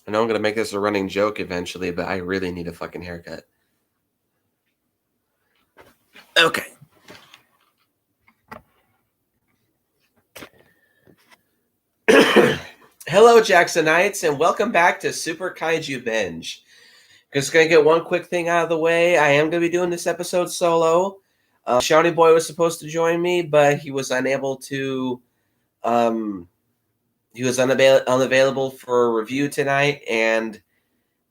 I know I'm going to make this a running joke eventually, but I really need a fucking haircut. Okay. Hello, Jacksonites, and welcome back to Super Kaiju Binge. Just going to get one quick thing out of the way. I am going to be doing this episode solo. Shawnee Boy was supposed to join me, but he was unable to... he was unavailable for a review tonight, and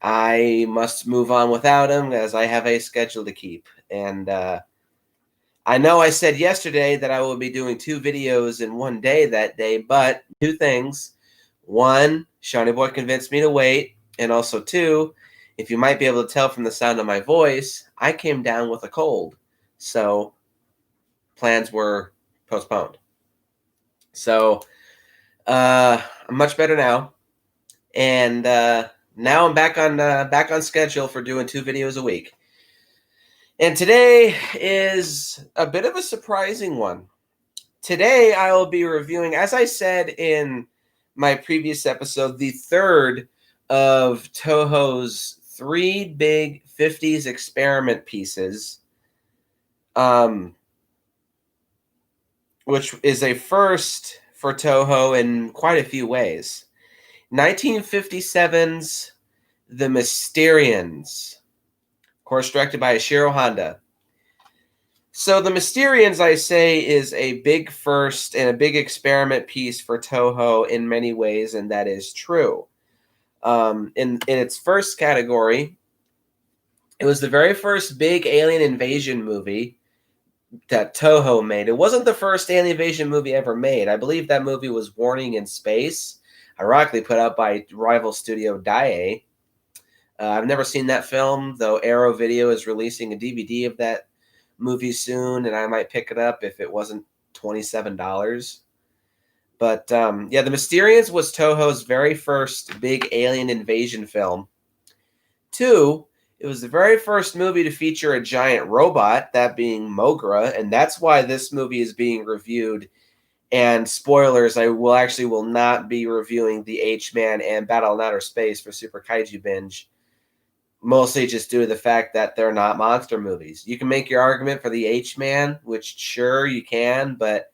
I must move on without him as I have a schedule to keep. And I know I said yesterday that I will be doing 2 videos in one day that day, but 2 things. 1, Shawnee Boy convinced me to wait. And also 2, if you might be able to tell from the sound of my voice, I came down with a cold. So plans were postponed. So I'm much better now. And now I'm back on schedule for doing 2 videos a week. And today is a bit of a surprising one. Today I will be reviewing, as I said in my previous episode, the third of Toho's 3 big 50s experiment pieces, which is a first for Toho in quite a few ways. 1957's The Mysterians, of course, directed by Ishiro Honda. So The Mysterians, I say, is a big first and a big experiment piece for Toho in many ways, and that is true. In its first category, it was the very first big alien invasion movie that Toho made. It wasn't the first alien invasion movie ever made. I believe that movie was Warning in Space, ironically put out by rival studio Daiei. I've never seen that film, though Arrow Video is releasing a DVD of that movie soon, and I might pick it up if it wasn't $27. But yeah, The Mysterians was Toho's very first big alien invasion film. 2, it was the very first movie to feature a giant robot, that being Moguera, and that's why this movie is being reviewed. And spoilers, I will not be reviewing the H-Man and Battle in Outer Space for Super Kaiju Binge. Mostly just due to the fact that they're not monster movies. You can make your argument for the H-Man, which sure you can, but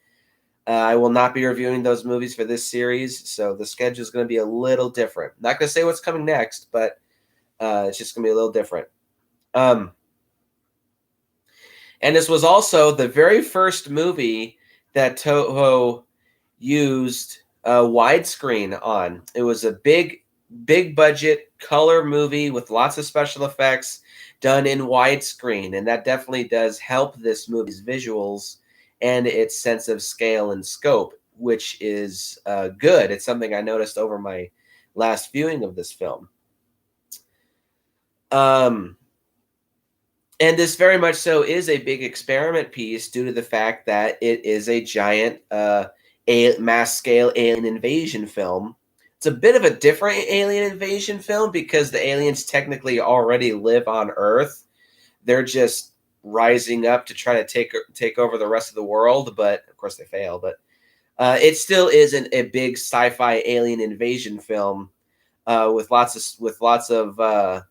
I will not be reviewing those movies for this series, so the schedule is going to be a little different. Not going to say what's coming next, but it's just going to be a little different. And this was also the very first movie that Toho used widescreen on. It was a big budget color movie with lots of special effects done in widescreen, and that definitely does help this movie's visuals and its sense of scale and scope, which is good. It's something I noticed over my last viewing of this film. And this very much so is a big experiment piece due to the fact that it is a giant mass-scale alien invasion film. It's a bit of a different alien invasion film because the aliens technically already live on Earth. They're just rising up to try to take over the rest of the world, but of course they fail. But it still isn't a big sci-fi alien invasion film with lots of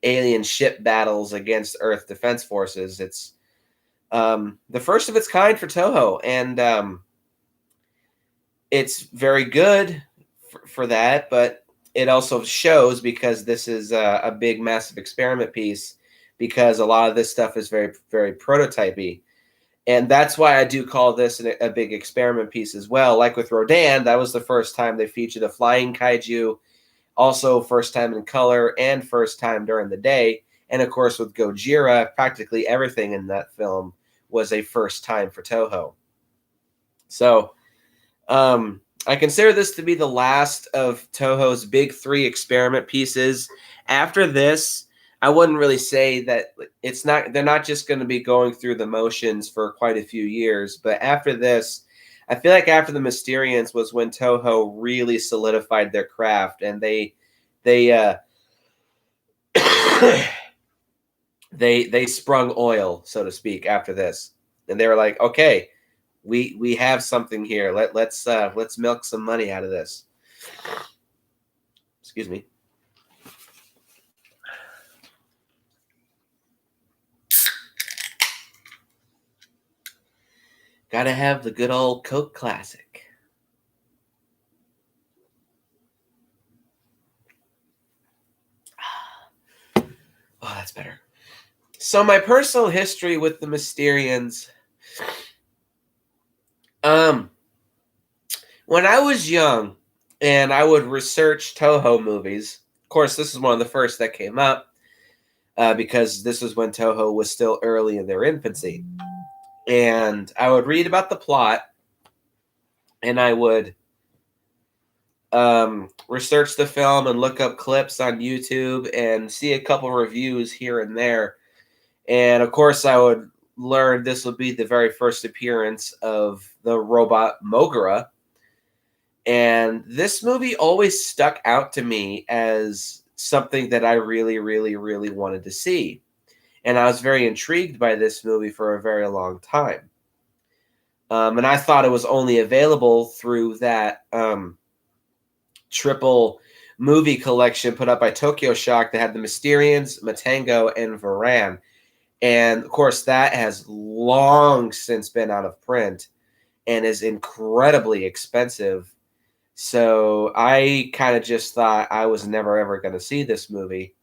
alien ship battles against Earth defense forces. It's the first of its kind for Toho, and it's very good for that, but it also shows because this is a big, massive experiment piece, because a lot of this stuff is very, very prototypey. And that's why I do call this a big experiment piece as well. Like with Rodan, that was the first time they featured a flying kaiju, also first time in color and first time during the day. And of course, with Gojira, practically everything in that film was a first time for Toho. So I consider this to be the last of Toho's big 3 experiment pieces. After this, I wouldn't really say that they're not just going to be going through the motions for quite a few years. But after this, I feel like after the Mysterians was when Toho really solidified their craft, and they they sprung oil, so to speak, after this. And they were like, okay, we have something here. Let's milk some money out of this. Excuse me. Gotta have the good old Coke Classic. Oh, that's better. So my personal history with the Mysterians. When I was young and I would research Toho movies, of course, this is one of the first that came up because this was when Toho was still early in their infancy. And I would read about the plot and I would research the film and look up clips on YouTube and see a couple reviews here and there. And of course, I would learn this would be the very first appearance of the robot Moguera. And this movie always stuck out to me as something that I really, really, really wanted to see. And I was very intrigued by this movie for a very long time. And I thought it was only available through that triple movie collection put up by Tokyo Shock that had the Mysterians, Matango, and Varan. And of course, that has long since been out of print and is incredibly expensive. So I kind of just thought I was never ever going to see this movie.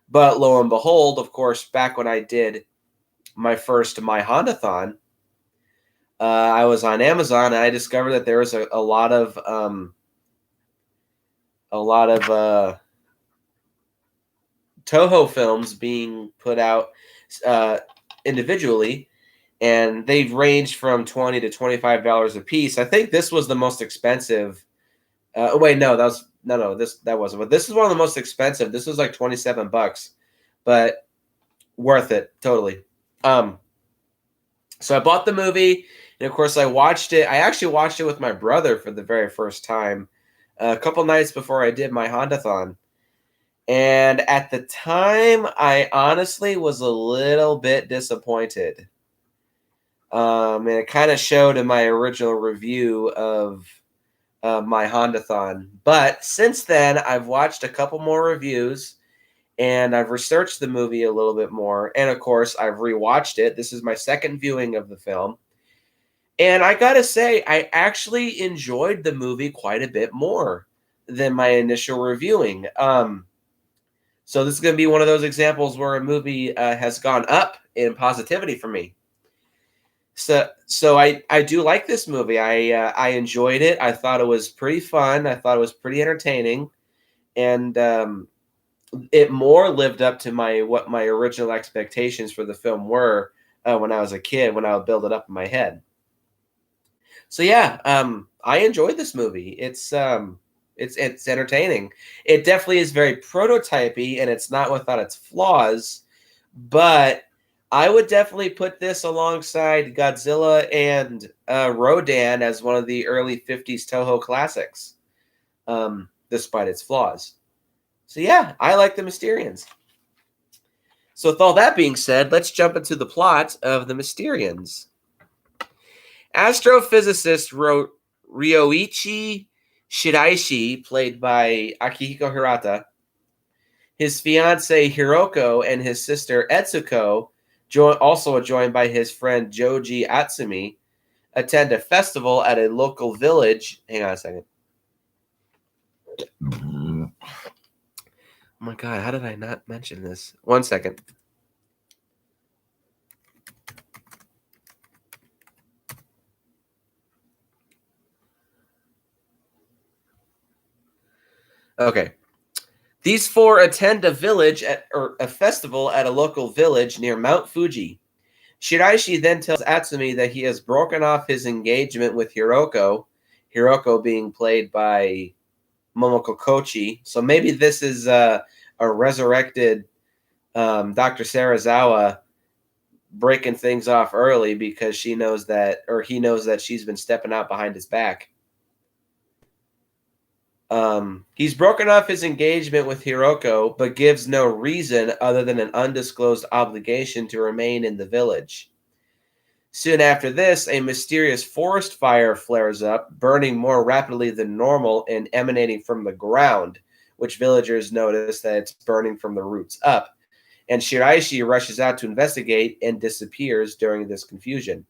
But lo and behold, of course, back when I did my first My Hondathon, I was on Amazon and I discovered that there was a lot of Toho films being put out individually, and they've ranged from $20 to $25 a piece. I think this was the most expensive. Wait, no, that was that wasn't. But this is one of the most expensive. This was like $27, but worth it totally. So I bought the movie, and of course I watched it. I actually watched it with my brother for the very first time a couple nights before I did my Hondathon. And at the time, I honestly was a little bit disappointed. And it kind of showed in my original review of my Hondathon. But since then, I've watched a couple more reviews and I've researched the movie a little bit more. And of course, I've rewatched it. This is my second viewing of the film. And I gotta say, I actually enjoyed the movie quite a bit more than my initial reviewing. So this is going to be one of those examples where a movie has gone up in positivity for me. So I do like this movie. I enjoyed it. I thought it was pretty fun. I thought it was pretty entertaining, and it more lived up to what my original expectations for the film were when I was a kid. When I would build it up in my head. So yeah, I enjoyed this movie. It's entertaining. It definitely is very prototypey, and it's not without its flaws. But I would definitely put this alongside Godzilla and Rodan as one of the early '50s Toho classics, despite its flaws. So yeah, I like the Mysterians. So with all that being said, let's jump into the plot of the Mysterians. Astrophysicist Ryoichi Shiraishi, played by Akihiko Hirata, his fiancée Hiroko, and his sister Etsuko, also joined by his friend Joji Atsumi, attend a festival at a local village. Hang on a second. Oh my god, how did I not mention this? 1 second. Okay. These four attend a festival at a local village near Mount Fuji. Shiraishi then tells Atsumi that he has broken off his engagement with Hiroko, Hiroko being played by Momoko Kochi. So maybe this is a resurrected Dr. Sarazawa breaking things off early because he knows that she's been stepping out behind his back. He's broken off his engagement with Hiroko, but gives no reason other than an undisclosed obligation to remain in the village. Soon after this, a mysterious forest fire flares up, burning more rapidly than normal and emanating from the ground, which villagers notice that it's burning from the roots up. And Shiraishi rushes out to investigate and disappears during this confusion.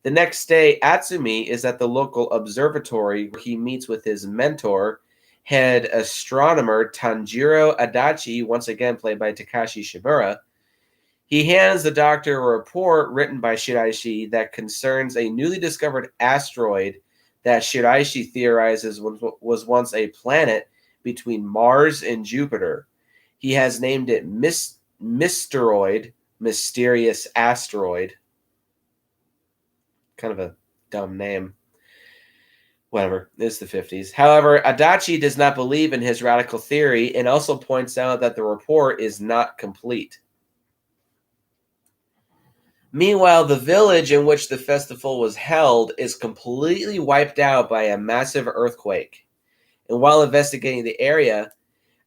The next day, Atsumi is at the local observatory where he meets with his mentor, head astronomer Tanjiro Adachi, once again played by Takashi Shimura. He hands the doctor a report written by Shiraishi that concerns a newly discovered asteroid that Shiraishi theorizes was once a planet between Mars and Jupiter. He has named it Mysteroid, mysterious asteroid. Kind of a dumb name. Whatever, it's the 50s. However, Adachi does not believe in his radical theory and also points out that the report is not complete. Meanwhile, the village in which the festival was held is completely wiped out by a massive earthquake. And while investigating the area,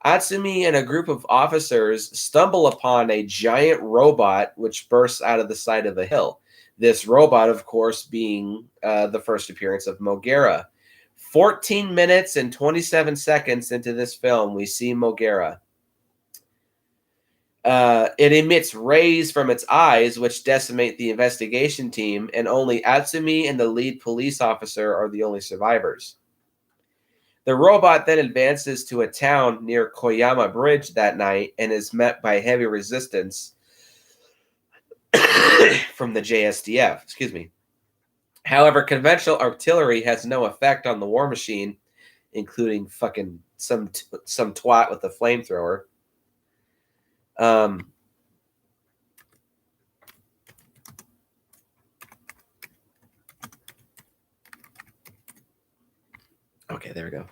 Atsumi and a group of officers stumble upon a giant robot which bursts out of the side of a hill. This robot, of course, being the first appearance of Moguera. 14 minutes and 27 seconds into this film, we see Moguera. It emits rays from its eyes, which decimate the investigation team, and only Atsumi and the lead police officer are the only survivors. The robot then advances to a town near Koyama Bridge that night and is met by heavy resistance from the JSDF. Excuse me. However, conventional artillery has no effect on the war machine, including fucking some twat with a flamethrower. Okay, there we go.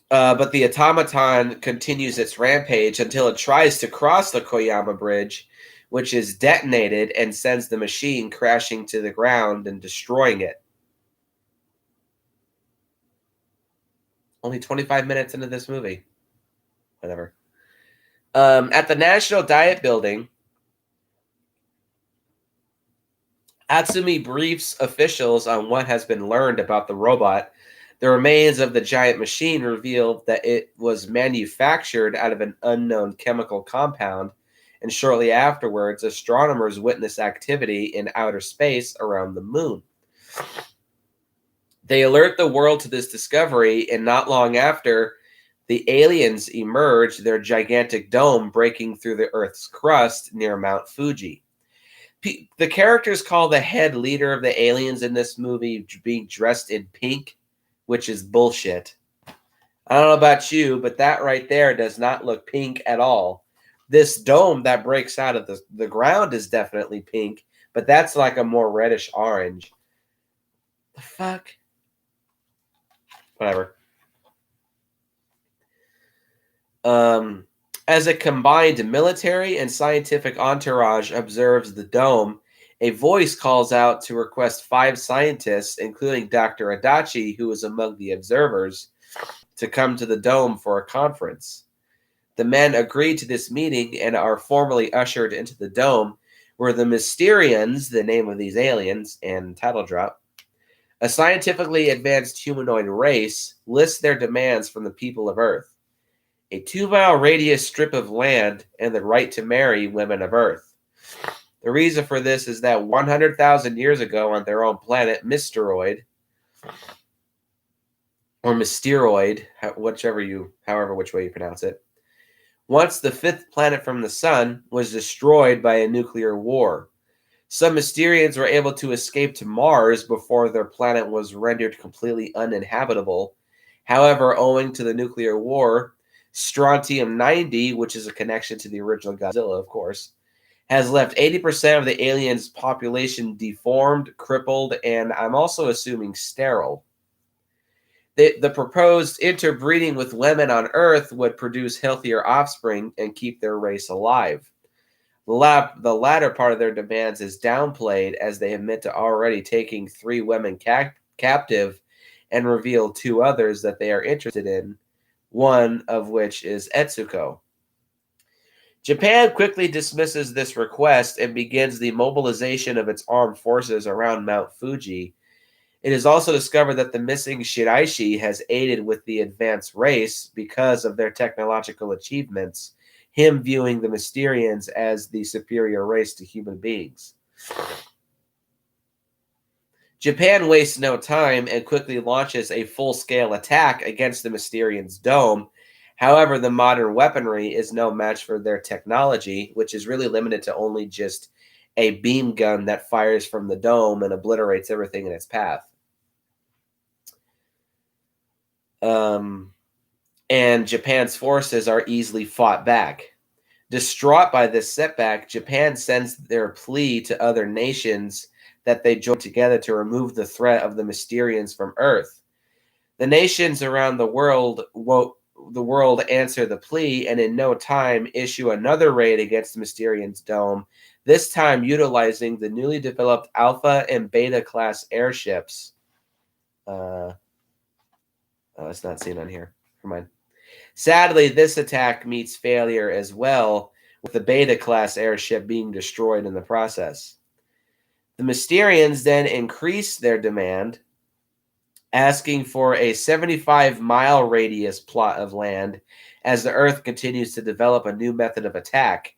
But the automaton continues its rampage until it tries to cross the Koyama Bridge, which is detonated and sends the machine crashing to the ground and destroying it. Only 25 minutes into this movie. Whatever. At the National Diet Building, Atsumi briefs officials on what has been learned about the robot. The remains of the giant machine reveal that it was manufactured out of an unknown chemical compound, and shortly afterwards, astronomers witness activity in outer space around the moon. They alert the world to this discovery, and not long after, the aliens emerge, their gigantic dome breaking through the Earth's crust near Mount Fuji. The characters call the head leader of the aliens in this movie being dressed in pink, which is bullshit. I don't know about you, but that right there does not look pink at all. This dome that breaks out of the ground is definitely pink, but that's like a more reddish orange. The fuck? Whatever. As a combined military and scientific entourage observes the dome, a voice calls out to request 5 scientists, including Dr. Adachi, who is among the observers, to come to the dome for a conference. The men agree to this meeting and are formally ushered into the dome, where the Mysterians, the name of these aliens, and title drop, a scientifically advanced humanoid race, lists their demands from the people of Earth. A 2-mile radius strip of land and the right to marry women of Earth. The reason for this is that 100,000 years ago on their own planet, Mysteroid, or Mysteroid, however which way you pronounce it, once the 5th planet from the sun, was destroyed by a nuclear war. Some Mysterians were able to escape to Mars before their planet was rendered completely uninhabitable. However, owing to the nuclear war, Strontium-90, which is a connection to the original Godzilla, of course, has left 80% of the aliens' population deformed, crippled, and I'm also assuming sterile. The proposed interbreeding with women on Earth would produce healthier offspring and keep their race alive. The latter part of their demands is downplayed as they admit to already taking 3 women captive and reveal 2 others that they are interested in, one of which is Etsuko. Japan quickly dismisses this request and begins the mobilization of its armed forces around Mount Fuji. It is also discovered that the missing Shiraishi has aided with the advanced race because of their technological achievements, him viewing the Mysterians as the superior race to human beings. Japan wastes no time and quickly launches a full-scale attack against the Mysterians' dome. However, the modern weaponry is no match for their technology, which is really limited to only just a beam gun that fires from the dome and obliterates everything in its path. And Japan's forces are easily fought back. Distraught by this setback, Japan sends their plea to other nations that they join together to remove the threat of the Mysterians from Earth. The nations around the world answer the plea and in no time issue another raid against the Mysterians' dome, this time utilizing the newly developed Alpha and Beta class airships. It's not seen on here. Never mind. Sadly, this attack meets failure as well, with the Beta class airship being destroyed in the process. The Mysterians then increase their demand, asking for a 75-mile radius plot of land as the Earth continues to develop a new method of attack.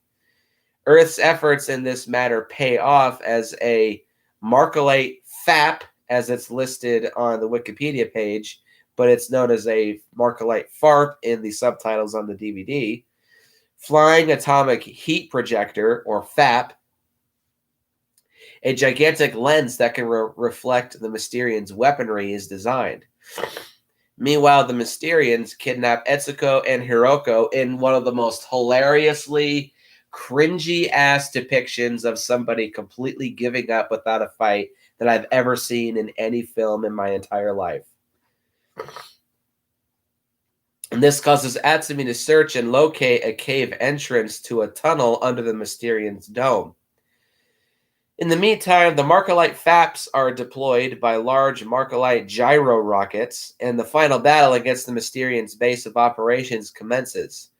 Earth's efforts in this matter pay off as a Markalite FAP, as it's listed on the Wikipedia page, but it's known as a Markalite FARP in the subtitles on the DVD. Flying Atomic Heat Projector, or FAP, a gigantic lens that can reflect the Mysterians' weaponry, is designed. Meanwhile, the Mysterians kidnap Etsuko and Hiroko in one of the most hilariously cringy-ass depictions of somebody completely giving up without a fight that I've ever seen in any film in my entire life. And this causes Atsumi to search and locate a cave entrance to a tunnel under the Mysterians' dome. In the meantime, the Markalite FAPs are deployed by large Markalite gyro rockets, and the final battle against the Mysterians' base of operations commences.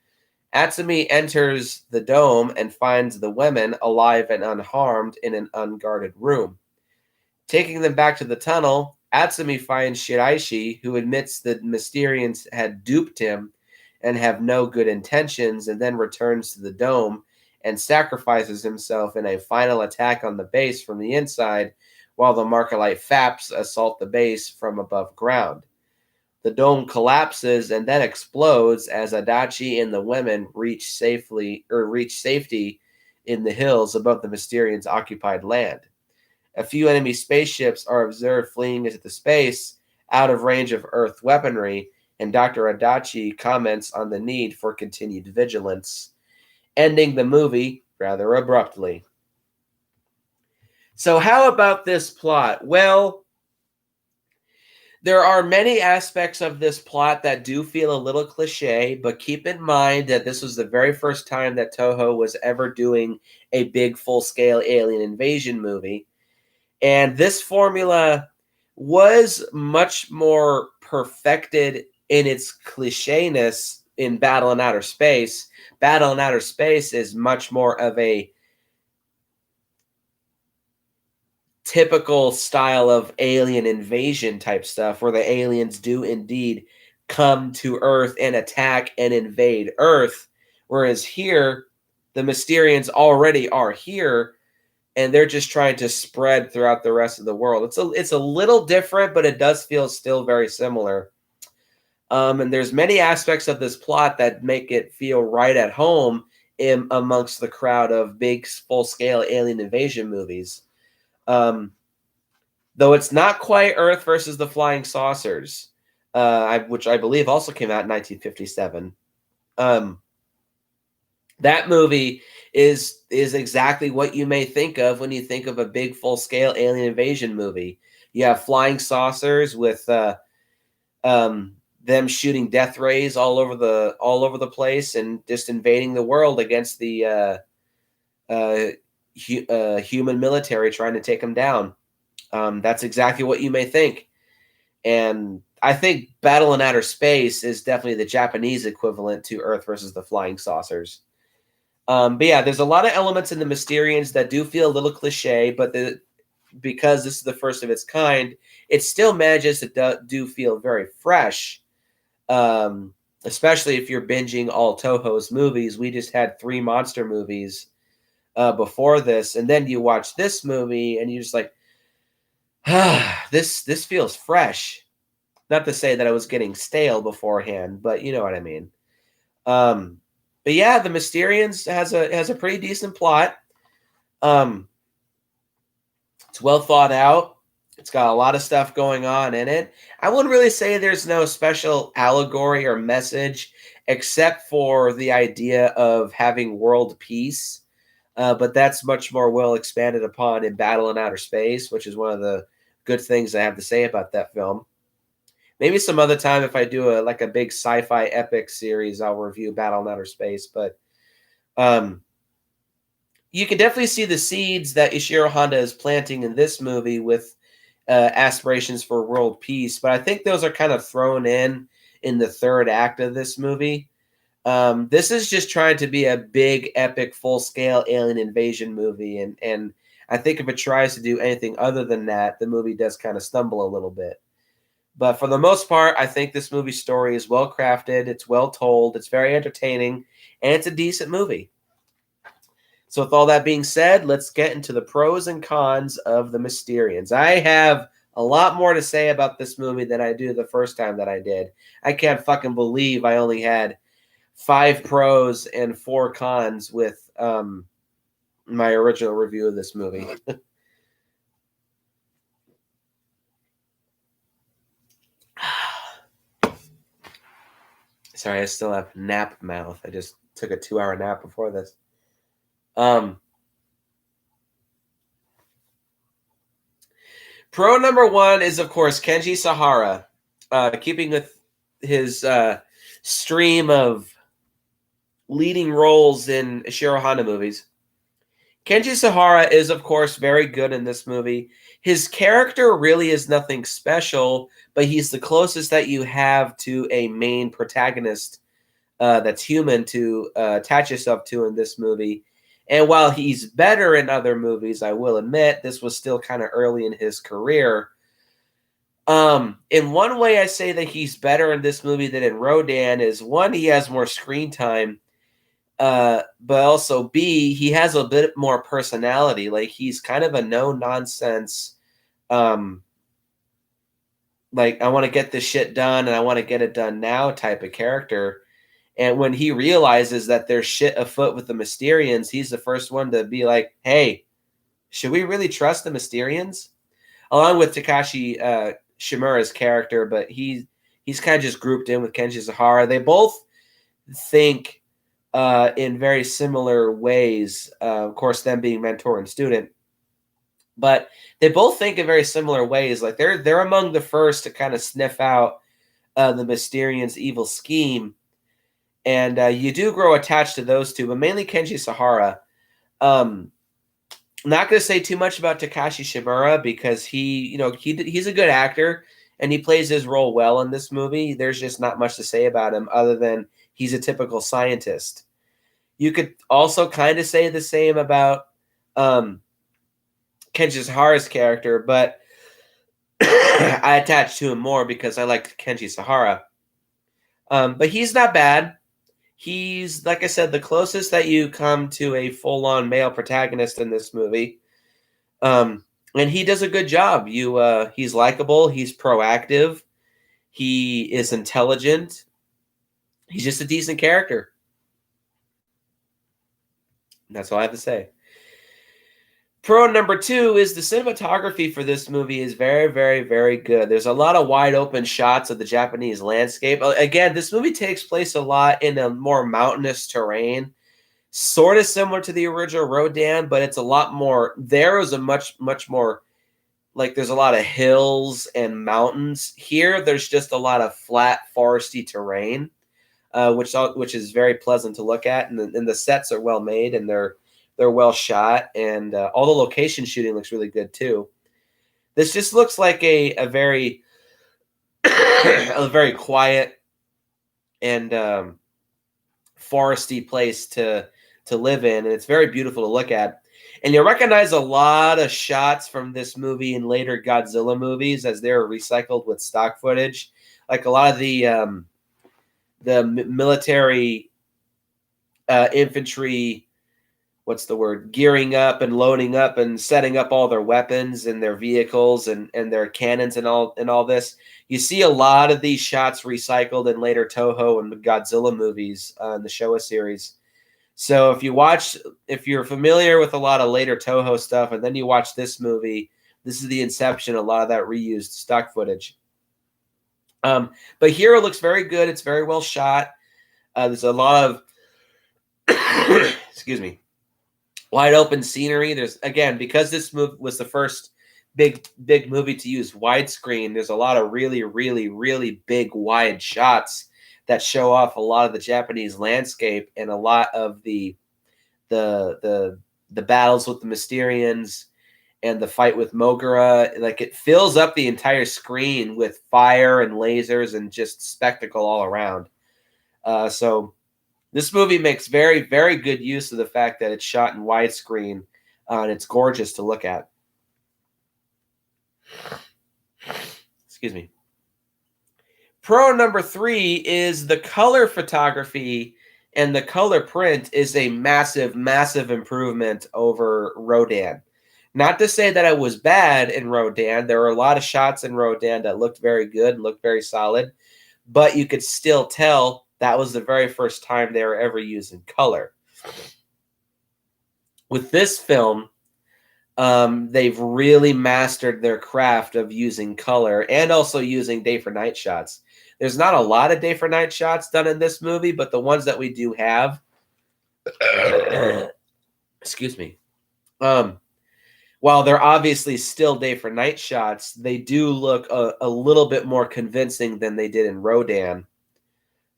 Atsumi enters the dome and finds the women alive and unharmed in an unguarded room. Taking them back to the tunnel, Atsumi finds Shiraishi, who admits that Mysterians had duped him and have no good intentions, and then returns to the dome and sacrifices himself in a final attack on the base from the inside, while the Markalite FAPs assault the base from above ground. The dome collapses and then explodes as Adachi and the women reach safety in the hills above the Mysterians' occupied land. A few enemy spaceships are observed fleeing into the space, out of range of Earth weaponry, and Dr. Adachi comments on the need for continued vigilance, ending the movie rather abruptly. So how about this plot? Well, there are many aspects of this plot that do feel a little cliche, but keep in mind that this was the very first time that Toho was ever doing a big full-scale alien invasion movie. And this formula was much more perfected in its clichéness in Battle in Outer Space. Battle in Outer Space is much more of a typical style of alien invasion type stuff, where the aliens do indeed come to Earth and attack and invade Earth. Whereas here, the Mysterians already are here, and they're just trying to spread throughout the rest of the world. It's a little different, but it does feel still very similar. And there's many aspects of this plot that make it feel right at home amongst the crowd of big full-scale alien invasion movies. Though it's not quite Earth versus the Flying Saucers, which I believe also came out in 1957. That movie is exactly what you may think of when you think of a big full-scale alien invasion movie. You have flying saucers with them shooting death rays all over the place and just invading the world against the human military trying to take them down. That's exactly what you may think. And I think Battle in Outer Space is definitely the Japanese equivalent to Earth versus the Flying Saucers. But yeah, there's a lot of elements in the Mysterians that do feel a little cliche, but because this is the first of its kind, it still manages to do feel very fresh. And especially if you're binging all Toho's movies. We just had 3 monster movies before this, and then you watch this movie, and you're just like, this feels fresh. Not to say that I was getting stale beforehand, but you know what I mean. But yeah, the Mysterians has a pretty decent plot. It's well thought out. It's got a lot of stuff going on in it. I wouldn't really say there's no special allegory or message, except for the idea of having world peace. But that's much more well expanded upon in Battle in Outer Space, which is one of the good things I have to say about that film. Maybe some other time, if I do a big sci-fi epic series, I'll review Battle in Outer Space. But you can definitely see the seeds that Ishiro Honda is planting in this movie with aspirations for world peace. But I think those are kind of thrown in the third act of this movie. This is just trying to be a big, epic, full-scale alien invasion movie, and I think if it tries to do anything other than that, the movie does kind of stumble a little bit. But for the most part, I think this movie's story is well crafted, it's well told, it's very entertaining, and it's a decent movie. So with all that being said, let's get into the pros and cons of the Mysterians. I have a lot more to say about this movie than I do the first time that I did. I can't fucking believe I only had 5 pros and 4 cons with my original review of this movie. Sorry, I still have nap mouth. I just took a 2-hour nap before this. Pro number 1 is, of course, Kenji Sahara. Keeping with his stream of leading roles in Ishiro Honda movies. Kenji Sahara is, of course, very good in this movie. His character really is nothing special, but he's the closest that you have to a main protagonist that's human to attach yourself to in this movie. And while he's better in other movies, I will admit, this was still kind of early in his career. In one way, I say that he's better in this movie than in Rodan is, one, he has more screen time, but also B, he has a bit more personality. Like, he's kind of a no-nonsense, like, I want to get this shit done and I want to get it done now type of character. And when he realizes that there's shit afoot with the Mysterians, he's the first one to be like, hey, should we really trust the Mysterians? Along with Takashi Shimura's character, but he's kind of just grouped in with Kenji Sahara. They both think in very similar ways, of course, them being mentor and student. But they both think in very similar ways. Like, they're among the first to kind of sniff out the Mysterians' evil scheme. And you do grow attached to those two, but mainly Kenji Sahara. I'm not going to say too much about Takashi Shimura because he's a good actor and he plays his role well in this movie. There's just not much to say about him other than he's a typical scientist. You could also kind of say the same about Kenji Sahara's character, but I attach to him more because I like Kenji Sahara. But he's not bad. He's, like I said, the closest that you come to a full-on male protagonist in this movie. And he does a good job. He's likable. He's proactive. He is intelligent. He's just a decent character. That's all I have to say. Pro number 2 is the cinematography for this movie is very, very, very good. There's a lot of wide open shots of the Japanese landscape. Again, this movie takes place a lot in a more mountainous terrain, sort of similar to the original Rodan, but it's a lot more. There is a much, much more, like, there's a lot of hills and mountains. Here, there's just a lot of flat, foresty terrain, which is very pleasant to look at, and the sets are well made, and they're well shot, and all the location shooting looks really good too. This just looks like a very a very quiet and foresty place to live in, and it's very beautiful to look at. And you'll recognize a lot of shots from this movie in later Godzilla movies as they're recycled with stock footage. Like a lot of the military infantry, what's the word, gearing up and loading up and setting up all their weapons and their vehicles and their cannons and all this. You see a lot of these shots recycled in later Toho and Godzilla movies in the Showa series. So if you're familiar with a lot of later Toho stuff and then you watch this movie, this is the inception of a lot of that reused stock footage. But here it looks very good. It's very well shot. There's a lot of excuse me, wide open scenery. There's, again, because this movie was the first big movie to use widescreen, there's a lot of really, really, really big wide shots that show off a lot of the Japanese landscape and a lot of the battles with the Mysterians and the fight with Moguera. Like, it fills up the entire screen with fire and lasers and just spectacle all around. So this movie makes very, very good use of the fact that it's shot in widescreen, and it's gorgeous to look at. Excuse me. Pro number 3 is the color photography, and the color print is a massive, massive improvement over Rodan. Not to say that it was bad in Rodan. There were a lot of shots in Rodan that looked very good and looked very solid, but you could still tell that was the very first time they were ever using color. With this film, they've really mastered their craft of using color and also using day for night shots. There's not a lot of day for night shots done in this movie, but the ones that we do have, excuse me, while they're obviously still day for night shots, they do look a little bit more convincing than they did in Rodan.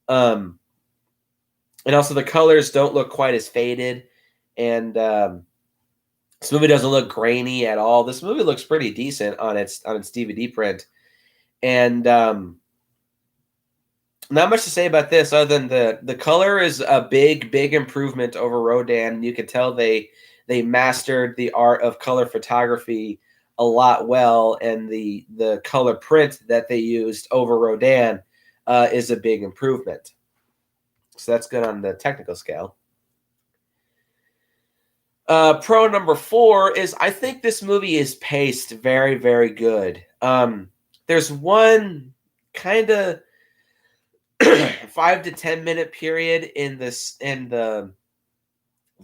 And also the colors don't look quite as faded, and this movie doesn't look grainy at all. This movie looks pretty decent on its DVD print, and not much to say about this other than the color is a big improvement over Rodan. You can tell they mastered the art of color photography a lot well, and the color print that they used over Rodan is a big improvement. So that's good on the technical scale. Pro number 4 is I think this movie is paced very, very good. There's one kind of 5 to 10 minute period in the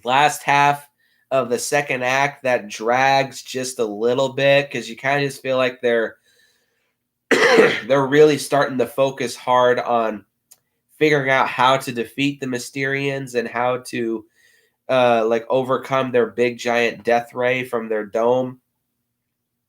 last half of the second act that drags just a little bit, because you kind of just feel like they're really starting to focus hard on figuring out how to defeat the Mysterians and how to overcome their big giant death ray from their dome.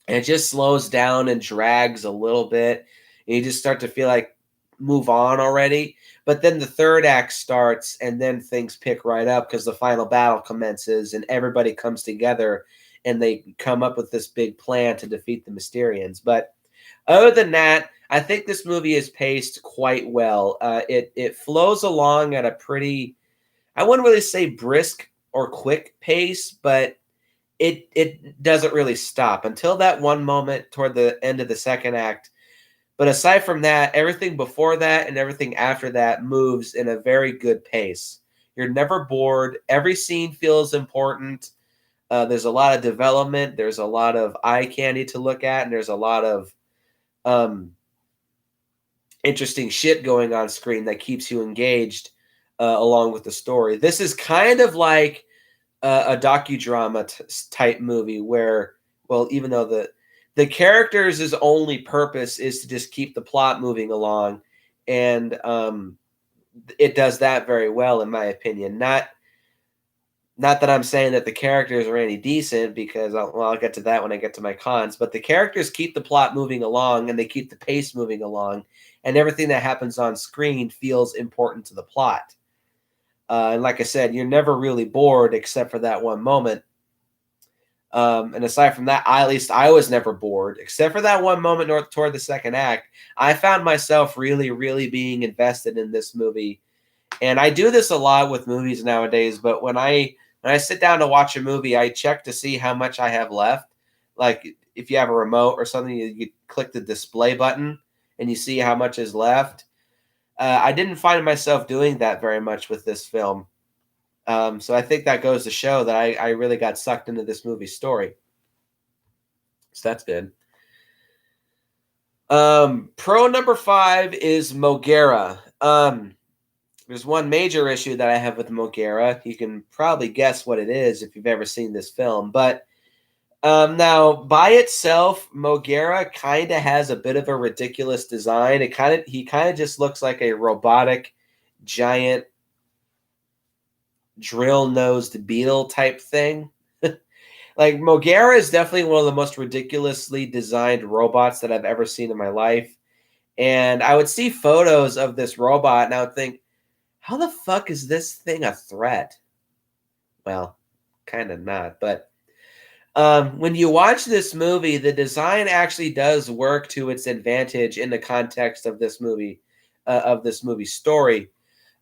And it just slows down and drags a little bit. And you just start to feel like move on already. But then the third act starts, and then things pick right up because the final battle commences and everybody comes together and they come up with this big plan to defeat the Mysterians. But other than that, I think this movie is paced quite well. It flows along at a pretty, I wouldn't really say brisk or quick pace, but it doesn't really stop until that one moment toward the end of the second act. But aside from that, everything before that and everything after that moves in a very good pace. You're never bored. Every scene feels important. There's a lot of development. There's a lot of eye candy to look at, and there's a lot of interesting shit going on screen that keeps you engaged along with the story. This is kind of like a docudrama type movie where, well, even though the characters' only purpose is to just keep the plot moving along, and it does that very well, in my opinion. Not that I'm saying that the characters are any decent, because I'll get to that when I get to my cons, but the characters keep the plot moving along and they keep the pace moving along, and everything that happens on screen feels important to the plot. And like I said, you're never really bored except for that one moment. And aside from that, at least I was never bored, except for that one moment toward the second act. I found myself really, really being invested in this movie. And I do this a lot with movies nowadays, but when I sit down to watch a movie, I check to see how much I have left. Like if you have a remote or something, you click the display button and you see how much is left. I didn't find myself doing that very much with this film. So I think that goes to show that I really got sucked into this movie's story. So that's good. Pro number 5 is Moguera. There's one major issue that I have with Moguera. You can probably guess what it is if you've ever seen this film. But now, by itself, Moguera kind of has a bit of a ridiculous design. He kind of just looks like a robotic, giant, drill-nosed beetle type thing. Like, Moguera is definitely one of the most ridiculously designed robots that I've ever seen in my life. And I would see photos of this robot, and I would think, how the fuck is this thing a threat? Well, kind of not, but when you watch this movie, the design actually does work to its advantage in the context of this movie, story.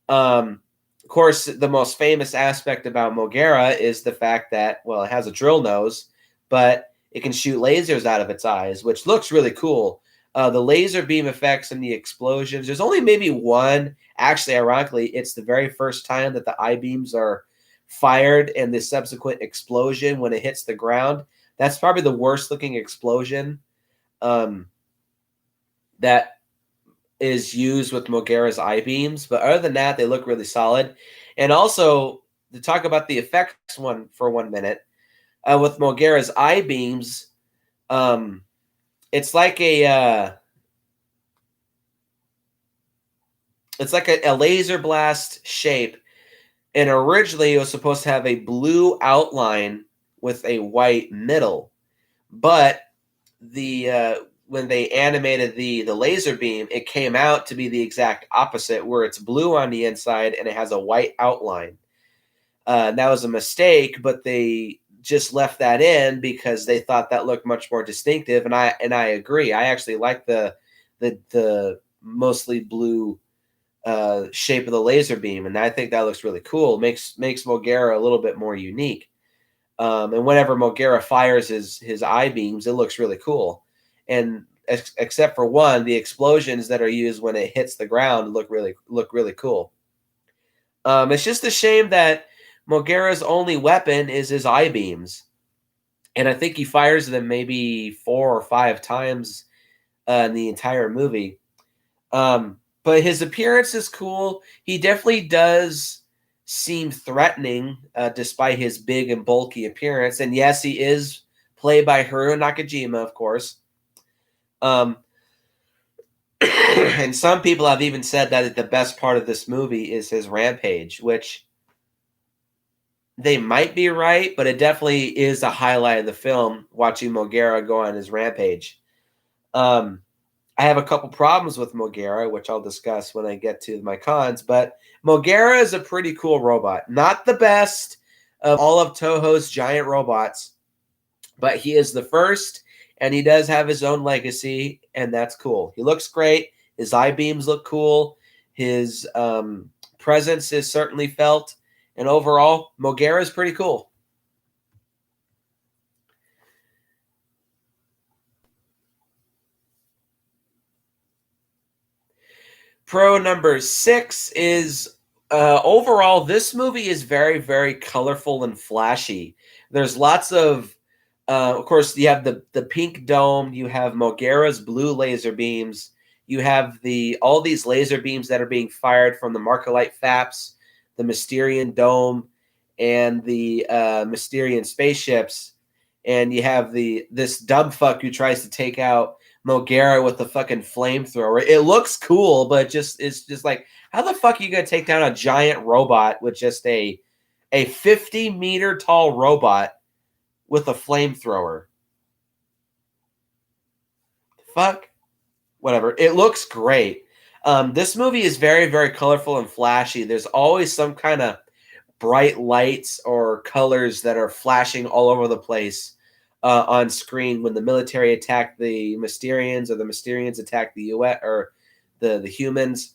Of course, the most famous aspect about Moguera is the fact that, well, it has a drill nose, but it can shoot lasers out of its eyes, which looks really cool. The laser beam effects and the explosions, there's only maybe one. Actually, ironically, it's the very first time that the eye beams are fired and the subsequent explosion when it hits the ground. That's probably the worst looking explosion that is used with Moguera's eye beams. But other than that, they look really solid. And also, to talk about the effects for 1 minute, with Moguera's eye beams, it's like a laser blast shape. And originally, it was supposed to have a blue outline with a white middle. But when they animated the laser beam, it came out to be the exact opposite, where it's blue on the inside and it has a white outline. That was a mistake, but they just left that in because they thought that looked much more distinctive. And I agree. I actually like the mostly blue shape of the laser beam, and I think that looks really cool. Makes Moguera a little bit more unique. And whenever Moguera fires his eye beams, it looks really cool. And except for one, the explosions that are used when it hits the ground look really cool. It's just a shame that Moguera's only weapon is his eye beams, and I think he fires them maybe 4 or 5 times in the entire movie. But his appearance is cool. He definitely does seem threatening, despite his big and bulky appearance. And yes, he is played by Haruo Nakajima, of course. And some people have even said that the best part of this movie is his rampage, which they might be right, but it definitely is a highlight of the film, watching Moguera go on his rampage. I have a couple problems with Moguera, which I'll discuss when I get to my cons, but Moguera is a pretty cool robot. Not the best of all of Toho's giant robots, but he is the first, and he does have his own legacy, and that's cool. He looks great. His eye beams look cool. His presence is certainly felt, and overall, Moguera is pretty cool. Pro number 6 is overall, this movie is very, very colorful and flashy. There's lots of course, you have the pink dome, you have Moguera's blue laser beams, you have all these laser beams that are being fired from the Markalite Faps, the Mysterian dome, and the Mysterian spaceships, and you have this dumb fuck who tries to take out Moguera with the fucking flamethrower. It looks cool, but it's just like, how the fuck are you gonna take down a giant robot with just a 50-meter tall robot with a flamethrower? Fuck. Whatever. It looks great. This movie is very, very colorful and flashy. There's always some kind of bright lights or colors that are flashing all over the place on screen when the military attack the Mysterians, or the Mysterians attack the US, or the humans,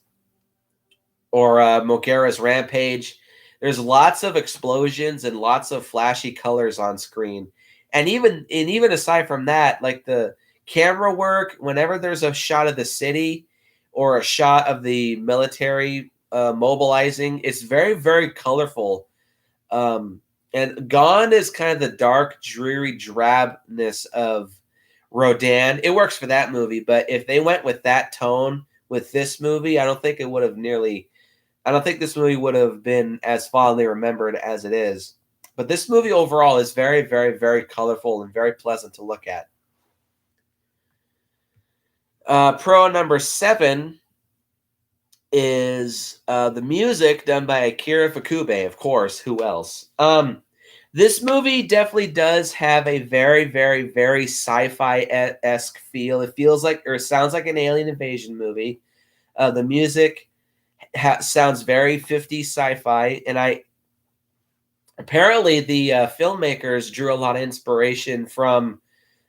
or Moguera's rampage. There's lots of explosions and lots of flashy colors on screen. And even aside from that, like the camera work, whenever there's a shot of the city, or a shot of the military mobilizing. It's very, very colorful. And Gone is kind of the dark, dreary drabness of Rodan. It works for that movie, but if they went with that tone with this movie, I don't think it would have nearly. I don't think this movie would have been as fondly remembered as it is. But this movie overall is very, very, very colorful and very pleasant to look at. Pro number 7 is the music done by Akira Ifukube, of course. Who else? This movie definitely does have a very, very, very sci-fi-esque feel. It feels like, or sounds like an alien invasion movie. The music sounds very 50s sci-fi, and apparently the filmmakers drew a lot of inspiration from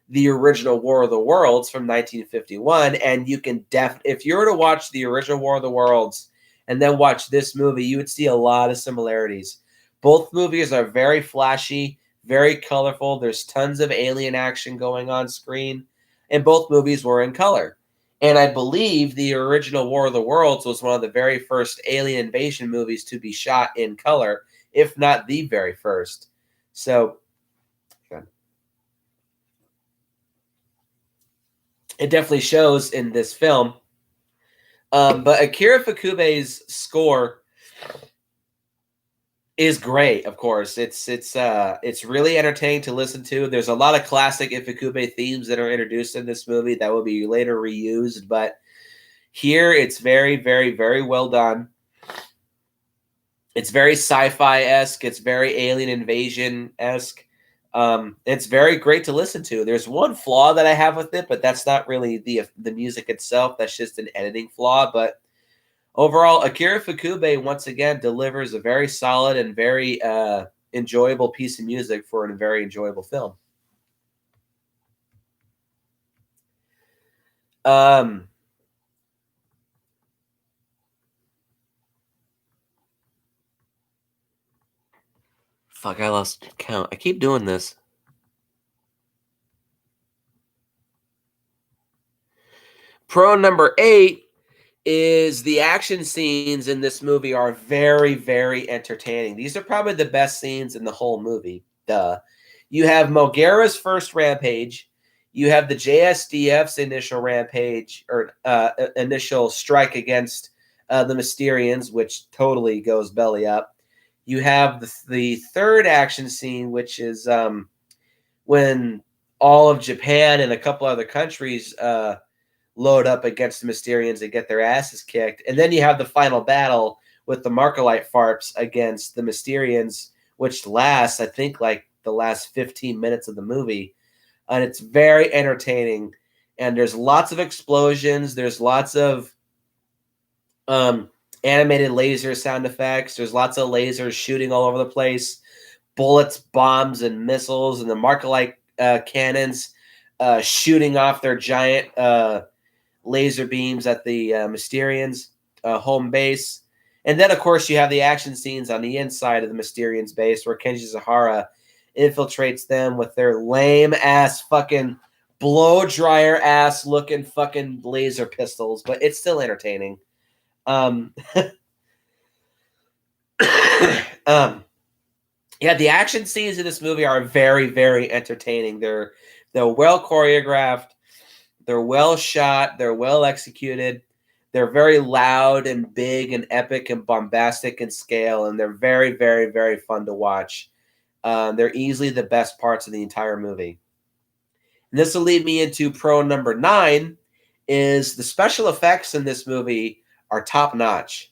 the original War of the Worlds from 1951, and you can if you were to watch the original War of the Worlds and then watch this movie, you would see a lot of similarities. Both movies are very flashy, very colorful. There's tons of alien action going on screen, and both movies were in color. And I believe the original War of the Worlds was one of the very first alien invasion movies to be shot in color, if not the very first. So it definitely shows in this film. But Akira Ifukube's score is great. Of course, it's really entertaining to listen to. There's a lot of classic Ifukube themes that are introduced in this movie that will be later reused, but here it's very, very, very well done. It's very sci-fi-esque. It's very alien invasion-esque. It's very great to listen to. There's one flaw that I have with it, but that's not really the music itself. That's just an editing flaw. But overall, Akira Ifukube once again delivers a very solid and very enjoyable piece of music for a very enjoyable film. Fuck, I lost count. I keep doing this. Pro number 8 is the action scenes in this movie are very, very entertaining. These are probably the best scenes in the whole movie. Duh. You have Moguera's first rampage. You have the JSDF's initial rampage or initial strike against the Mysterians, which totally goes belly up. You have the third action scene, which is when all of Japan and a couple other countries load up against the Mysterians and get their asses kicked. And then you have the final battle with the Markolite Farps against the Mysterians, which lasts, I think, like the last 15 minutes of the movie. And it's very entertaining. And there's lots of explosions. There's lots of animated laser sound effects. There's lots of lasers shooting all over the place. Bullets, bombs, and missiles. And the Markolite cannons shooting off their giant laser beams at the Mysterians' home base. And then, of course, you have the action scenes on the inside of the Mysterians' base where Kenji Sahara infiltrates them with their lame-ass fucking blow-dryer-ass looking fucking laser pistols. But it's still entertaining. Yeah, the action scenes in this movie are very, very entertaining. They're well choreographed. They're well shot. They're well executed. They're very loud and big and epic and bombastic in scale, and they're very, very, very fun to watch. They're easily the best parts of the entire movie. And this will lead me into pro number 9, is the special effects in this movie are top-notch.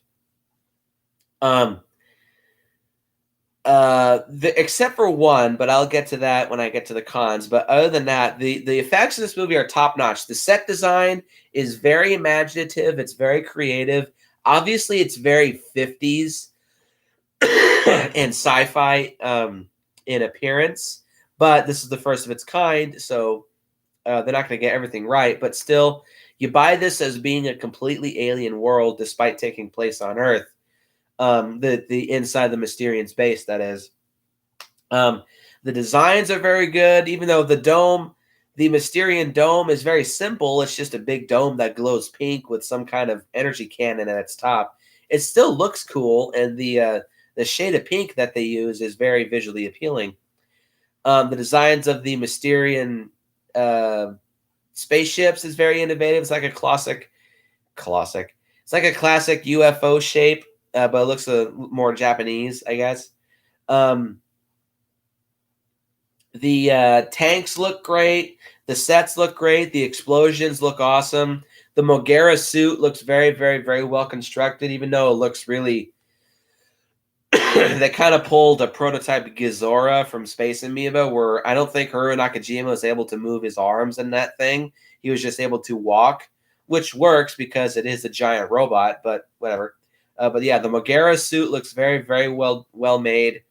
Except for one, but I'll get to that when I get to the cons. But other than that, the effects in this movie are top notch. The set design is very imaginative. It's very creative. Obviously, it's very 50s and sci-fi in appearance. But this is the first of its kind, so they're not going to get everything right. But still, you buy this as being a completely alien world, despite taking place on Earth. The inside the Mysterians base, that is. The designs are very good, even though the The Mysterian dome is very simple. It's just a big dome that glows pink with some kind of energy cannon at its top. It still looks cool, and the shade of pink that they use is very visually appealing. The designs of the Mysterian spaceships is very innovative. It's like a classic. It's like a classic UFO shape, but it looks more Japanese, I guess. The tanks look great. The sets look great. The explosions look awesome. The Moguera suit looks very, very, very well constructed, even though it looks really. They kind of pulled a prototype Gizora from Space Amoeba, where I don't think Haruo Nakajima was able to move his arms in that thing. He was just able to walk, which works because it is a giant robot, but whatever. But yeah, the Moguera suit looks very, very well made.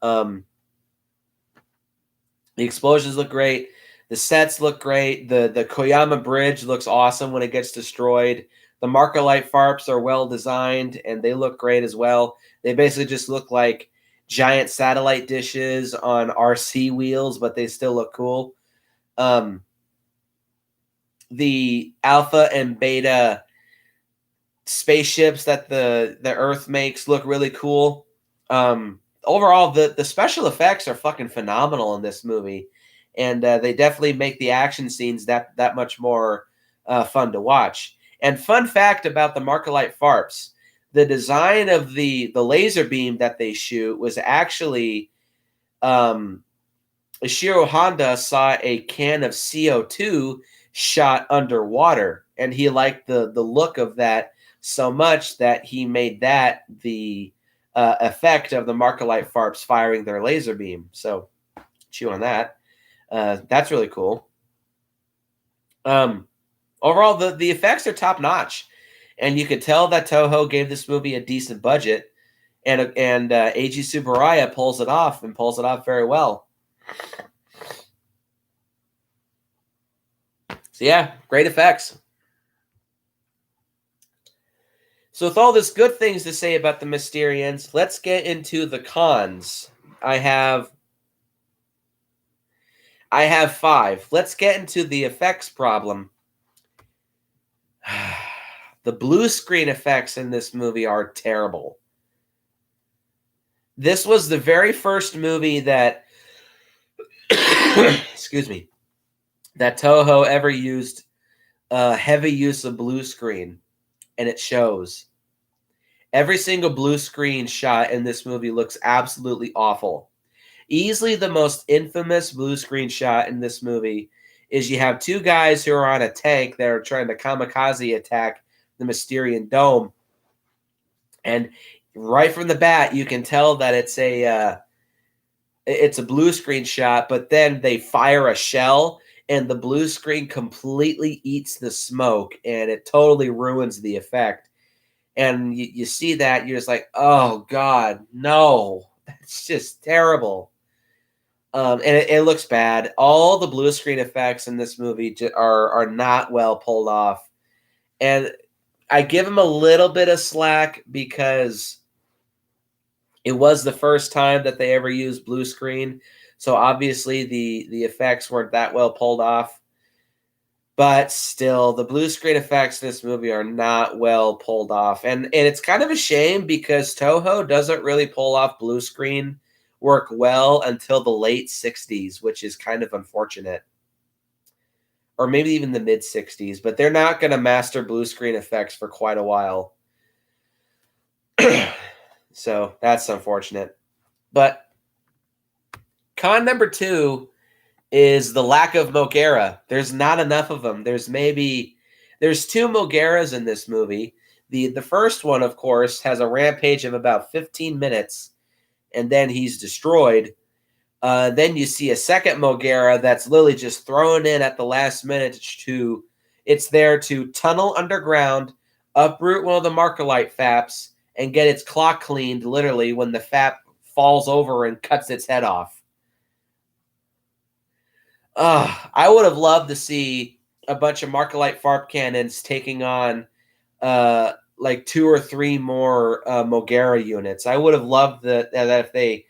The explosions look great. The sets look great. The Koyama Bridge looks awesome when it gets destroyed. The Markolite Farps are well designed, and they look great as well. They basically just look like giant satellite dishes on RC wheels, but they still look cool. The Alpha and Beta spaceships that the Earth makes look really cool. Overall, the special effects are fucking phenomenal in this movie, and they definitely make the action scenes that much more fun to watch. And fun fact about the Markolite Farps, the design of the laser beam that they shoot was actually Ishiro Honda saw a can of CO2 shot underwater, and he liked the look of that so much that he made that the effect of the Markolite Farps firing their laser beam. So chew on that. That's really cool. Overall, the effects are top notch, and you could tell that Toho gave this movie a decent budget, and Eiji Tsuburaya pulls it off and pulls it off very well. So yeah, great effects. So with all this good things to say about the Mysterians, let's get into the cons. I have 5. Let's get into the effects problem. The blue screen effects in this movie are terrible. This was the very first movie that excuse me, that Toho ever used heavy use of blue screen, and it shows. Every single blue screen shot in this movie looks absolutely awful. Easily the most infamous blue screen shot in this movie is you have two guys who are on a tank that are trying to kamikaze attack the Mysterian dome. And right from the bat, you can tell that it's a blue screen shot, but then they fire a shell and the blue screen completely eats the smoke and it totally ruins the effect. And you see that, you're just like, oh God, no, that's just terrible. And it looks bad. All the blue screen effects in this movie are not well pulled off. And I give them a little bit of slack because it was the first time that they ever used blue screen. So obviously the effects weren't that well pulled off. But still, the blue screen effects in this movie are not well pulled off. And it's kind of a shame because Toho doesn't really pull off blue screen work well until the late 60s, which is kind of unfortunate. Or maybe even the mid 60s, but they're not going to master blue screen effects for quite a while. So that's unfortunate. But con number 2 is the lack of Moguera. There's not enough of them. There's 2 Mogueras in this movie. The first one, of course, has a rampage of about 15 minutes, and then he's destroyed. Then you see a second Moguera that's literally just thrown in at the last minute it's there to tunnel underground, uproot one of the Markolite Faps, and get its clock cleaned literally when the Fap falls over and cuts its head off. I would have loved to see a bunch of Markolite Farp cannons taking on like 2 or 3 more Moguera units. I would have loved that if they,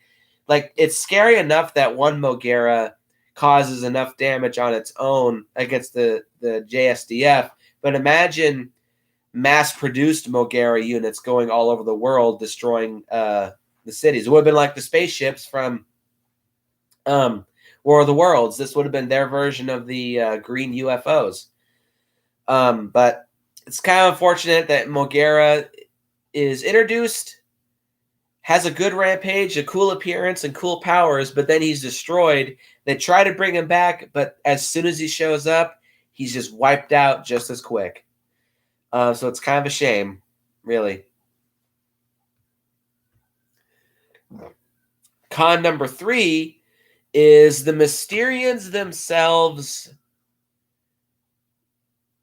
like, it's scary enough that one Moguera causes enough damage on its own against the JSDF. But imagine mass-produced Moguera units going all over the world, destroying the cities. It would have been like the spaceships from War of the Worlds. This would have been their version of the green UFOs. But it's kind of unfortunate that Moguera is introduced, has a good rampage, a cool appearance, and cool powers, but then he's destroyed. They try to bring him back, but as soon as he shows up, he's just wiped out just as quick. So it's kind of a shame, really. Con number 3 is the Mysterians themselves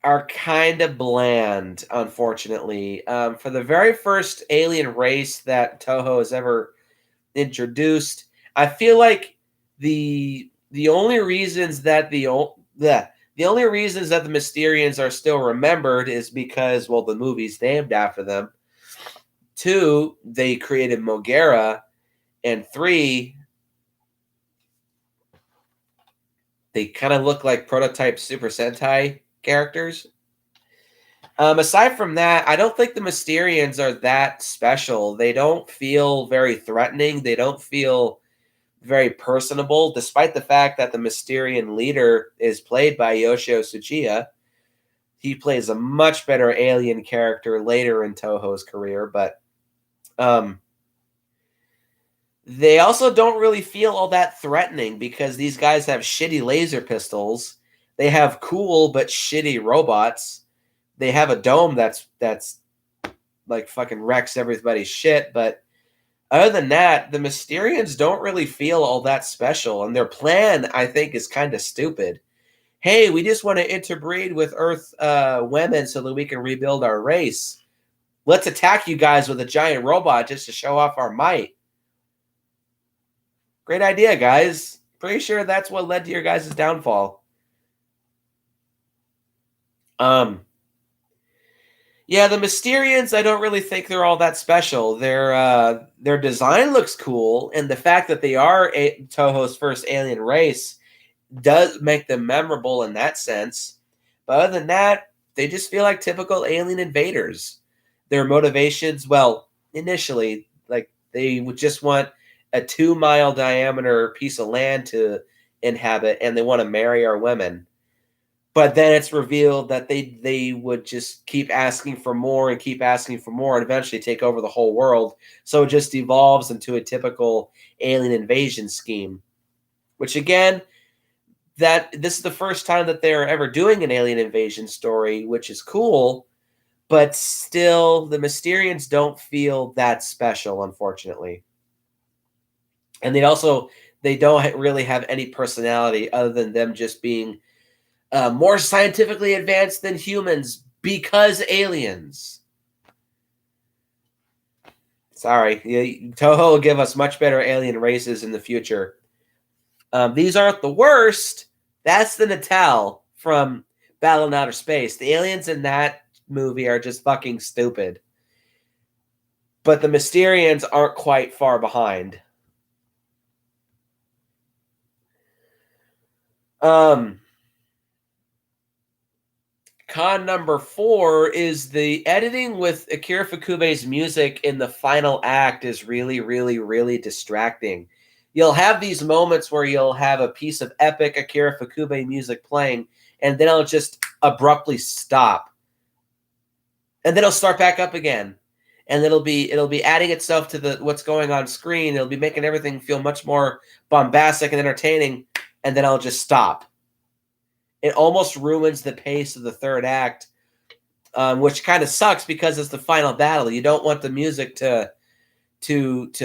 are kind of bland, unfortunately. For the very first alien race that Toho has ever introduced, I feel like the only reasons that the only reasons that the Mysterians are still remembered is because, well, the movie's named after them. 2, they created Moguera, and 3, they kind of look like prototype Super Sentai characters. Aside from that, I don't think the Mysterians are that special. They don't feel very threatening. They don't feel very personable, despite the fact that the Mysterian leader is played by Yoshio Tsuchiya. He plays a much better alien character later in Toho's career, but they also don't really feel all that threatening because these guys have shitty laser pistols. They have cool but shitty robots. They have a dome that's like fucking wrecks everybody's shit, but other than that, the Mysterians don't really feel all that special, and their plan, I think, is kind of stupid. Hey, we just want to interbreed with Earth women so that we can rebuild our race. Let's attack you guys with a giant robot just to show off our might. Great idea, guys. Pretty sure that's what led to your guys' downfall. Yeah, the Mysterians, I don't really think they're all that special. Their design looks cool, and the fact that they are Toho's first alien race does make them memorable in that sense. But other than that, they just feel like typical alien invaders. Their motivations, well, initially, like they would just want a 2-mile diameter piece of land to inhabit, and they want to marry our women. But then it's revealed that they would just keep asking for more and keep asking for more and eventually take over the whole world. So it just evolves into a typical alien invasion scheme. Which again, that this is the first time that they're ever doing an alien invasion story, which is cool, but still the Mysterians don't feel that special, unfortunately. And they don't really have any personality other than them just being more scientifically advanced than humans because aliens. Sorry, Toho will give us much better alien races in the future. These aren't the worst. That's the Natal from Battle in Outer Space. The aliens in that movie are just fucking stupid. But the Mysterians aren't quite far behind. Con number 4 is the editing with Akira Fukube's music in the final act is really, really, really distracting. You'll have these moments where you'll have a piece of epic Akira Fukube music playing, and then it'll just abruptly stop. And then it'll start back up again. And it'll be adding itself to what's going on screen. It'll be making everything feel much more bombastic and entertaining, and then I'll just stop. It almost ruins the pace of the third act, which kind of sucks because it's the final battle. You don't want the music to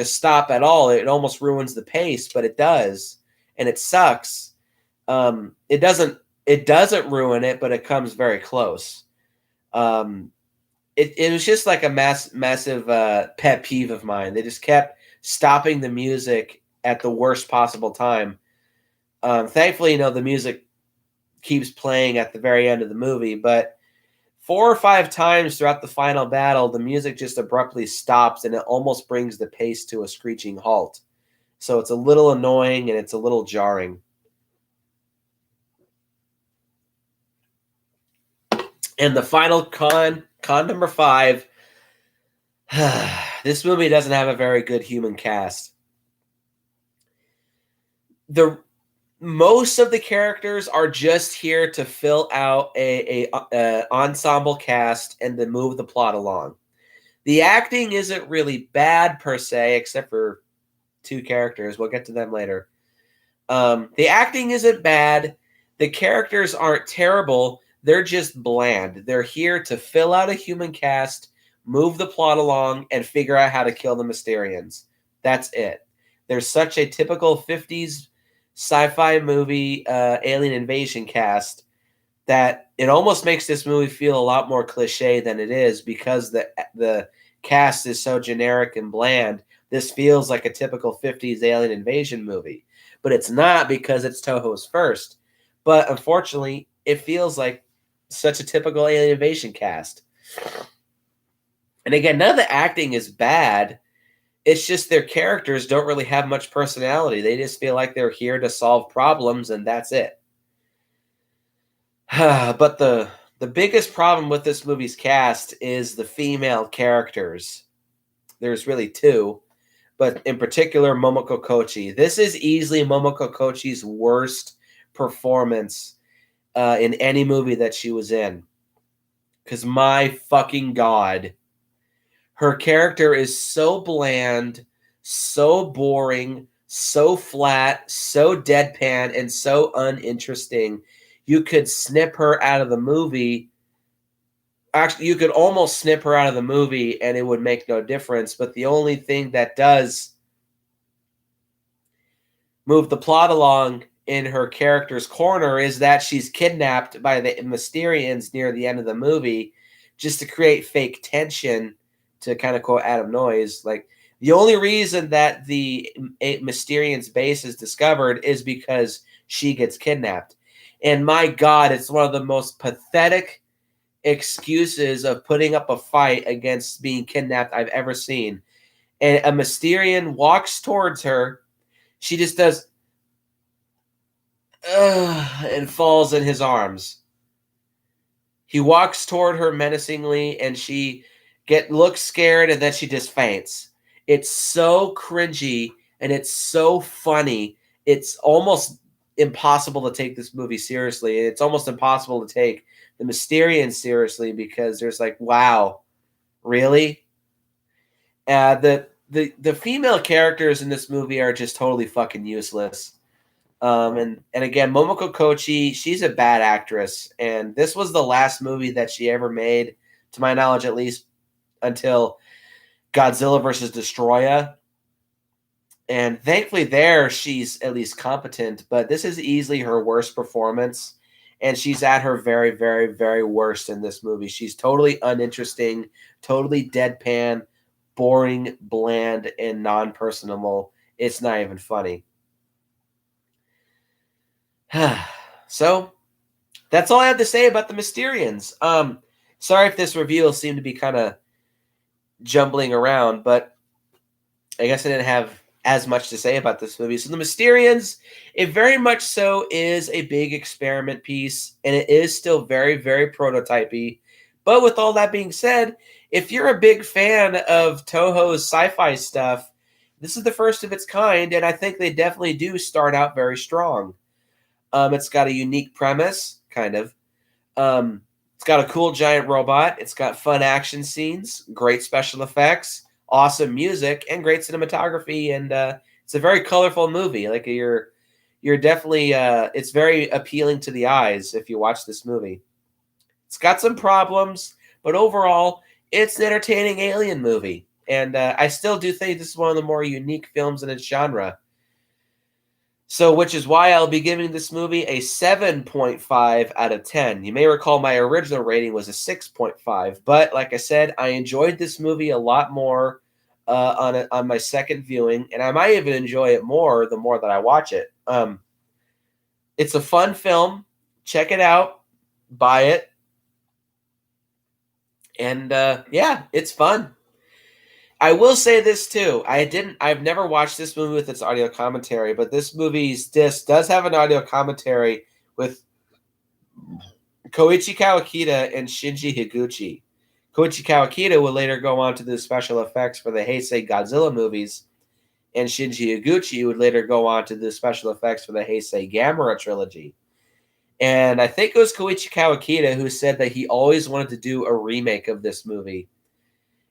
stop at all. It almost ruins the pace, but it does, and it sucks. It doesn't ruin it, but it comes very close. It was just like a massive pet peeve of mine. They just kept stopping the music at the worst possible time. Thankfully, the music keeps playing at the very end of the movie, but 4 or 5 times throughout the final battle, the music just abruptly stops and it almost brings the pace to a screeching halt. So it's a little annoying and it's a little jarring. And the final con number 5, this movie doesn't have a very good human cast. Most of the characters are just here to fill out a ensemble cast and to move the plot along. The acting isn't really bad per se, except for 2 characters. We'll get to them later. The acting isn't bad. The characters aren't terrible. They're just bland. They're here to fill out a human cast, move the plot along, and figure out how to kill the Mysterians. That's it. There's such a typical 50s sci-fi movie alien invasion cast that it almost makes this movie feel a lot more cliche than it is, because the cast is so generic and bland. This feels like a typical 50s alien invasion movie, but it's not, because it's Toho's first. But unfortunately, it feels like such a typical alien invasion cast. And again, none of the acting is bad. It's just their characters don't really have much personality. They just feel like they're here to solve problems, and that's it. But the biggest problem with this movie's cast is the female characters. There's really 2, but in particular, Momoko Kochi. This is easily Momoko Kochi's worst performance in any movie that she was in. Because my fucking God, her character is so bland, so boring, so flat, so deadpan, and so uninteresting. You could snip her out of the movie. Actually, you could almost snip her out of the movie and it would make no difference. But the only thing that does move the plot along in her character's corner is that she's kidnapped by the Mysterians near the end of the movie, just to create fake tension, to kind of quote Adam Noyes. Like, the only reason that the Mysterians base is discovered is because she gets kidnapped. And my God, it's one of the most pathetic excuses of putting up a fight against being kidnapped I've ever seen. And a Mysterian walks towards her. She just does, and falls in his arms. He walks toward her menacingly, and she looks scared, and then she just faints. It's so cringy, and it's so funny. It's almost impossible to take this movie seriously. It's almost impossible to take the Mysterians seriously, because there's like, wow, really? The female characters in this movie are just totally fucking useless. And again, Momoko Kochi, she's a bad actress, and this was the last movie that she ever made, to my knowledge at least, until Godzilla vs. Destroya. And thankfully there, she's at least competent, but this is easily her worst performance, and she's at her very, very, very worst in this movie. She's totally uninteresting, totally deadpan, boring, bland, and non-personable. It's not even funny. So, that's all I have to say about the Mysterians. Sorry if this review will seem to be kind of jumbling around, but I guess I didn't have as much to say about this movie. So the Mysterians, it very much so is a big experiment piece, and it is still very, very prototypey. But with all that being said, if you're a big fan of Toho's sci-fi stuff, this is the first of its kind, and I think they definitely do start out very strong. It's got a unique premise, kind of. It's got a cool giant robot. It's got fun action scenes, great special effects, awesome music, and great cinematography. And it's a very colorful movie. Like, you're definitely, it's very appealing to the eyes if you watch this movie. It's got some problems, but overall, it's an entertaining alien movie. And I still do think this is one of the more unique films in its genre. So, which is why I'll be giving this movie a 7.5 out of 10. You may recall my original rating was a 6.5, but like I said, I enjoyed this movie a lot more on my second viewing, and I might even enjoy it more the more that I watch it. It's a fun film. Check it out. Buy it. And yeah, it's fun. I will say this too. I've never watched this movie with its audio commentary, but this movie's disc does have an audio commentary with Koichi Kawakita and Shinji Higuchi. Koichi Kawakita would later go on to do special effects for the Heisei Godzilla movies, and Shinji Higuchi would later go on to do special effects for the Heisei Gamera trilogy. And I think it was Koichi Kawakita who said that he always wanted to do a remake of this movie.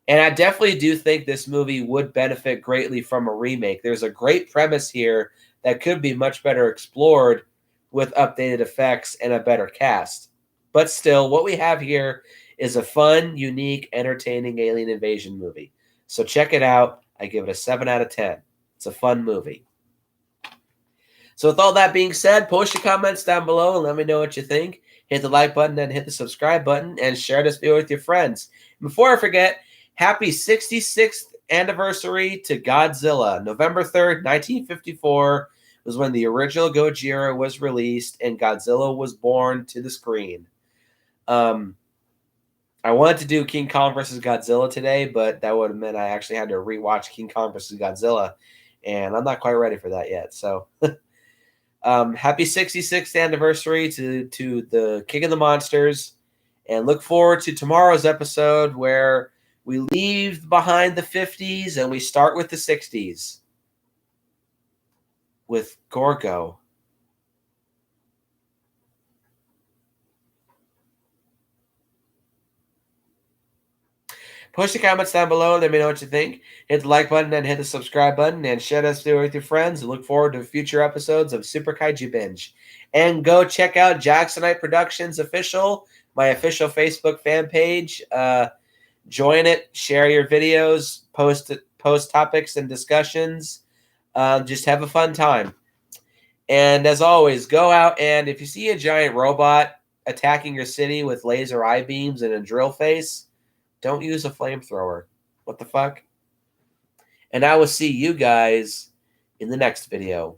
And I definitely do think this movie would benefit greatly from a remake. There's a great premise here that could be much better explored with updated effects and a better cast. But still, what we have here is a fun, unique, entertaining alien invasion movie. So check it out. I give it a 7 out of 10. It's a fun movie. So with all that being said, post your comments down below and let me know what you think. Hit the like button and hit the subscribe button and share this video with your friends. Before I forget, happy 66th anniversary to Godzilla. November 3rd, 1954 was when the original Gojira was released and Godzilla was born to the screen. I wanted to do King Kong versus Godzilla today, but that would have meant I actually had to rewatch King Kong versus Godzilla, and I'm not quite ready for that yet. So happy 66th anniversary to the King of the Monsters, and look forward to tomorrow's episode where we leave behind the 50s and we start with the 60s with Gorgo. Post your comments down below and let me know what you think. Hit the like button and hit the subscribe button and share this video with your friends. And look forward to future episodes of Super Kaiju Binge. And go check out Jacksonite Productions Official, my official Facebook fan page. Join it, share your videos, post topics and discussions. Just have a fun time. And as always, go out and if you see a giant robot attacking your city with laser eye beams and a drill face, don't use a flamethrower. What the fuck? And I will see you guys in the next video.